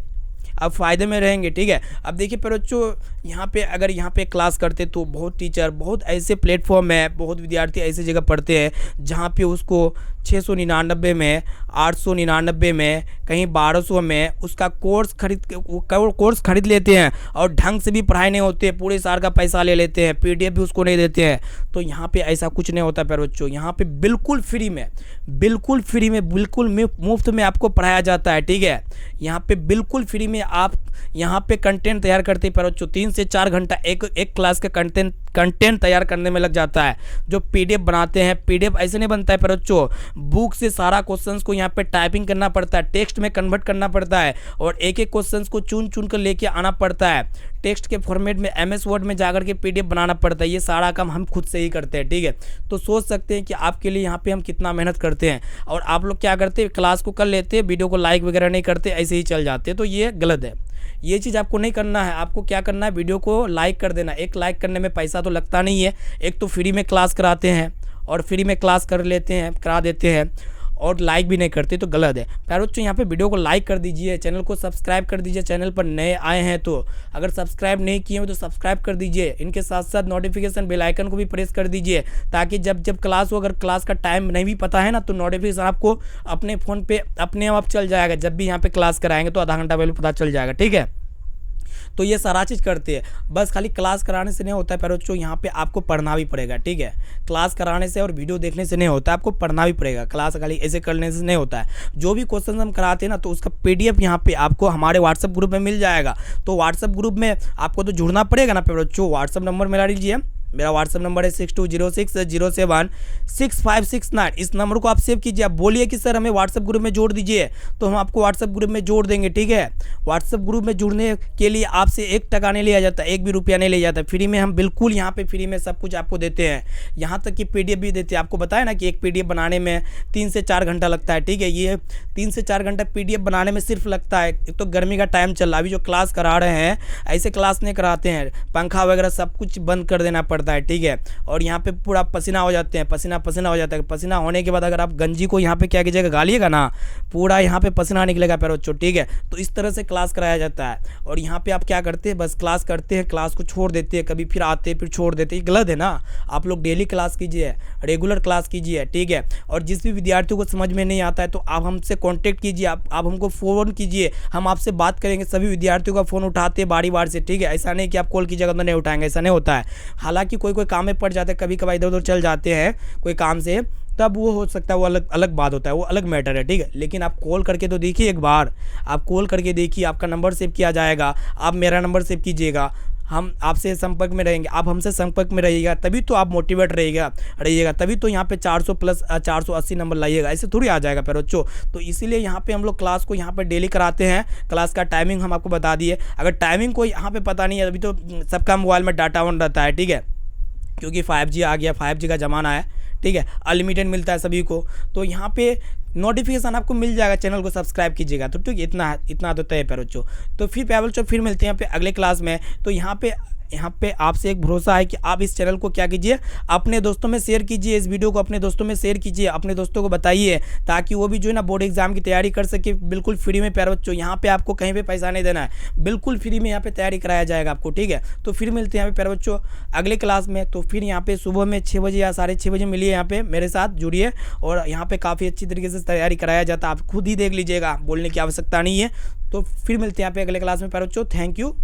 आप फ़ायदे में रहेंगे। ठीक है, अब देखिए पर बच्चों यहाँ पे अगर यहाँ पे क्लास करते तो बहुत टीचर, बहुत ऐसे प्लेटफॉर्म है, बहुत विद्यार्थी ऐसे जगह पढ़ते हैं जहाँ पे उसको 699 में, 899 में, कहीं 1200 में उसका कोर्स खरीद लेते हैं और ढंग से भी पढ़ाई नहीं होती है, पूरे साल का पैसा ले लेते हैं, PDF भी उसको नहीं देते हैं। तो यहाँ पे ऐसा कुछ नहीं होता प्यारे बच्चों, यहाँ पे बिल्कुल फ्री में, बिल्कुल मुफ्त में आपको पढ़ाया जाता है। ठीक है, यहाँ पे बिल्कुल फ्री में आप यहाँ पे कंटेंट तैयार करते हैं प्यारे बच्चों, 3 से 4 घंटा एक क्लास का कंटेंट तैयार करने में लग जाता है। जो PDF बनाते हैं, PDF ऐसे नहीं बनता है प्यारे बच्चों, बुक से सारा क्वेश्चंस को यहाँ पे टाइपिंग करना पड़ता है, टेक्स्ट में कन्वर्ट करना पड़ता है और एक एक क्वेश्चंस को चुन कर लेके आना पड़ता है, टेक्स्ट के फॉर्मेट में MS वर्ड में जाकर के PDF बनाना पड़ता है। ये सारा काम हम खुद से ही करते हैं। ठीक है, तो सोच सकते हैं कि आपके लिए यहाँ पे हम कितना मेहनत करते हैं और आप लोग क्या करते हैं, क्लास को कर लेते हैं, वीडियो को लाइक वगैरह नहीं करते, ऐसे ही चल जाते हैं। तो ये गलत है, ये चीज़ आपको नहीं करना है। आपको क्या करना है, वीडियो को लाइक कर देना। एक लाइक करने में पैसा तो लगता नहीं है, एक तो फ्री में क्लास कराते हैं और फ्री में क्लास करा देते हैं और लाइक भी नहीं करते, तो गलत है। प्यारे बच्चों यहाँ पे वीडियो को लाइक कर दीजिए, चैनल को सब्सक्राइब कर दीजिए, चैनल पर नए आए हैं तो अगर सब्सक्राइब नहीं किए हो तो सब्सक्राइब कर दीजिए, इनके साथ साथ नोटिफिकेशन बेल आइकन को भी प्रेस कर दीजिए ताकि जब क्लास हो, अगर क्लास का टाइम नहीं भी पता है ना तो नोटिफिकेशन आपको अपने फ़ोन पे अपने आप चल जाएगा। जब भी यहाँ पे क्लास कराएंगे तो आधा घंटा पहले पता चल जाएगा। ठीक है, तो ये सारा चीज़ करते हैं, बस खाली क्लास कराने से नहीं होता है प्यारे बच्चों, यहाँ पे आपको पढ़ना भी पड़ेगा। ठीक है, क्लास कराने से और वीडियो देखने से नहीं होता है, आपको पढ़ना भी पड़ेगा, क्लास खाली ऐसे करने से नहीं होता है। जो भी क्वेश्चन हम कराते हैं ना तो उसका PDF यहाँ पे आपको हमारे व्हाट्सएप ग्रुप में मिल जाएगा। तो व्हाट्सएप ग्रुप में आपको तो जुड़ना पड़ेगा ना प्यारे बच्चों, व्हाट्सएप नंबर मेरा लीजिए मेरा व्हाट्सअप नंबर है 6206076569। इस नंबर को आप सेव कीजिए। आप बोलिए कि सर हमें व्हाट्सअप ग्रुप में जोड़ दीजिए, तो हम आपको व्हाट्सअप ग्रुप में जोड़ देंगे, ठीक है। व्हाट्सअप ग्रुप में जुड़ने के लिए आपसे 1 टका नहीं लिया जाता, 1 भी रुपया नहीं लिया जाता। फ्री में हम बिल्कुल यहाँ पे फ्री में सब कुछ आपको देते हैं, यहाँ तक कि PDF भी देते हैं। आपको बताया ना कि एक PDF बनाने में 3 से 4 घंटा लगता है, ठीक है। ये 3 से 4 घंटा PDF बनाने में सिर्फ लगता है। एक तो गर्मी का टाइम चल रहा है, अभी जो क्लास करा रहे हैं ऐसे क्लास नहीं कराते हैं, पंखा वगैरह सब कुछ बंद कर देना पड़ता है, ठीक है। और यहाँ पे पूरा पसीना हो जाते हैं, पसीना हो जाता है। पसीना होने के बाद अगर आप गंजी को यहाँ पे क्या कीजिएगा, गालिएगा ना, पूरा यहाँ पे पसीना निकलेगा पैर बच्चों, ठीक है। तो इस तरह से क्लास कराया जाता है। और यहाँ पे आप क्या करते हैं, बस क्लास करते हैं, क्लास को छोड़ देते हैं, कभी फिर आते हैं फिर छोड़ देते हैं, गलत है ना। आप लोग डेली क्लास कीजिए, रेगुलर क्लास कीजिए, ठीक है। और जिस भी विद्यार्थियों को समझ में नहीं आता है तो आप हमसे कॉन्टेक्ट कीजिए, आप हमको फ़ोन कीजिए, हम आपसे बात करेंगे। सभी विद्यार्थियों का फ़ोन उठाते हैं बारी बार से, ठीक है। ऐसा नहीं कि आप कॉल कीजिएगा तो नहीं उठाएंगे, ऐसा नहीं होता है। हालांकि कोई काम में पड़ जाते हैं, कभी कभार इधर उधर चल जाते हैं कोई काम से, तब वो हो सकता है, वो अलग बात होता है, वो अलग मैटर है, ठीक है। लेकिन आप कॉल करके तो देखिए, एक बार आप कॉल करके देखिए, आपका नंबर सेव किया जाएगा, आप मेरा नंबर सेव कीजिएगा, हम आपसे संपर्क में रहेंगे, आप हमसे संपर्क में रहिएगा, तभी तो आप मोटिवेट रहिएगा, तभी तो यहाँ पे 400 प्लस 480 नंबर लाइएगा, ऐसे थोड़ी आ जाएगा पैर बच्चों। तो इसीलिए यहाँ पे हम लोग क्लास को यहाँ पे डेली कराते हैं। क्लास का टाइमिंग हम आपको बता दिए। अगर टाइमिंग को यहाँ पे पता नहीं है, अभी तो सबका मोबाइल में डाटा ऑन रहता है, ठीक है, क्योंकि 5G आ गया, 5G का ज़माना है, ठीक है। अनलिमिटेड मिलता है सभी को, तो यहाँ पे नोटिफिकेशन आपको मिल जाएगा, चैनल को सब्सक्राइब कीजिएगा। तो ठीक, इतना तो तय है पैर बच्चों। तो फिर प्यारे बच्चों, फिर मिलते हैं यहाँ पे अगले क्लास में। तो यहाँ पे आपसे एक भरोसा है कि आप इस चैनल को क्या कीजिए, अपने दोस्तों में शेयर कीजिए, इस वीडियो को अपने दोस्तों में शेयर कीजिए, अपने दोस्तों को बताइए, ताकि वो भी जो है ना बोर्ड एग्जाम की तैयारी कर सके बिल्कुल फ्री में प्यारे बच्चों। यहाँ पे आपको कहीं पे पैसा नहीं देना है, बिल्कुल फ्री में यहाँ पे तैयारी कराया जाएगा आपको, ठीक है। तो फिर मिलते हैं यहाँ पे प्यारे बच्चों अगले क्लास में। तो फिर यहाँ पे सुबह में 6 बजे या 6:30 बजे मिलिए, यहाँ पे मेरे साथ जुड़िए, और यहाँ पे काफ़ी अच्छी तरीके से तैयारी कराया जाता है, आप खुद ही देख लीजिएगा, बोलने की आवश्यकता नहीं है। तो फिर मिलते हैं यहाँ पे अगले क्लास में प्यारे बच्चों। Thank you.